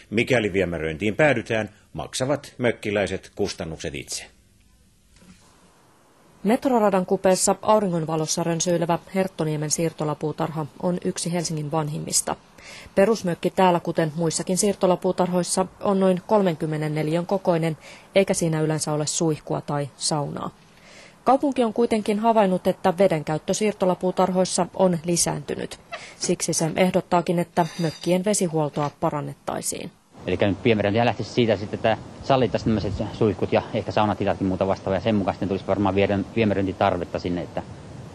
Mikäli viemäröintiin päädytään, maksavat mökkiläiset kustannukset itse. Metroradan kupeessa auringonvalossa rönsyilevä Herttoniemen siirtolapuutarha on yksi Helsingin vanhimmista. Perusmökki täällä, kuten muissakin siirtolapuutarhoissa, on noin 30 neliön kokoinen, eikä siinä yleensä ole suihkua tai saunaa. Kaupunki on kuitenkin havainnut, että vedenkäyttö siirtolapuutarhoissa on lisääntynyt. Siksi se ehdottaakin, että mökkien vesihuoltoa parannettaisiin. Eli nyt viemäröintiä lähtisi siitä, että sallittaisiin tämmöiset suihkut ja ehkä saunatilatkin muuta vastaavaa. Ja sen mukaan sitten tulisi varmaan viemäröintitarvetta sinne.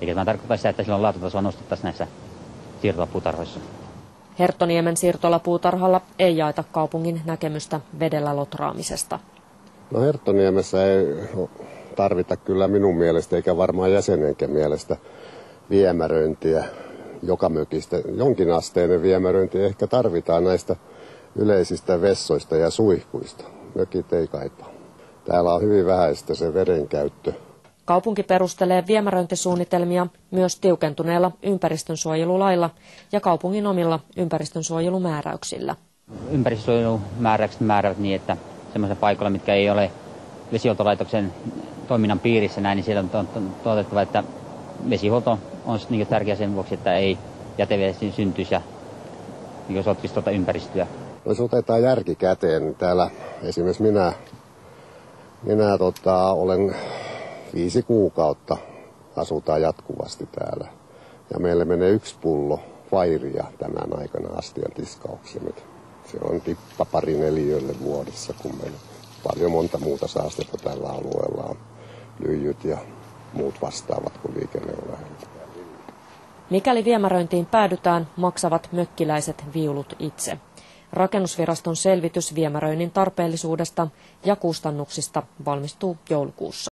Eikä tämä tarkoittaa sitä, että silloin laatutasoa nostettaisiin näissä siirtolapuutarhoissa. Herttoniemen siirtolapuutarhalla ei jaeta kaupungin näkemystä vedellä lotraamisesta. No Herttoniemessä ei tarvita kyllä minun mielestä, eikä varmaan jäsenenkään mielestä viemäröintiä joka mökistä. Jonkinasteinen viemäröinti ehkä tarvitaan näistä yleisistä vessoista ja suihkuista. Mökit ei kaipaa. Täällä on hyvin vähäistä se vedenkäyttö. Kaupunki perustelee viemäröintisuunnitelmia myös tiukentuneella ympäristönsuojelulailla ja kaupungin omilla ympäristönsuojelumääräyksillä. Ympäristönsuojelumääräykset määräävät niin, että sellaisilla paikoilla, mitkä ei ole vesihuoltolaitoksen toiminnan piirissä, niin siellä on todettava, että vesihuolto on niin tärkeä sen vuoksi, että ei jätevesi syntyisi ja niin sotkisi ympäristöä. Jos otetaan järki käteen, niin täällä esimerkiksi minä olen 5 kuukautta asutaan jatkuvasti täällä. Ja meille menee 1 pullo vairia tänään aikana astian tiskaukseen. Se on tippa 2 neliölle vuodessa, kun meillä paljon monta muuta saastetta tällä alueella on. Lyijyt ja muut vastaavat, kun liikenne on lähellä. Mikäli viemäröintiin päädytään, maksavat mökkiläiset viulut itse. Rakennusviraston selvitys viemäröinnin tarpeellisuudesta ja kustannuksista valmistuu joulukuussa.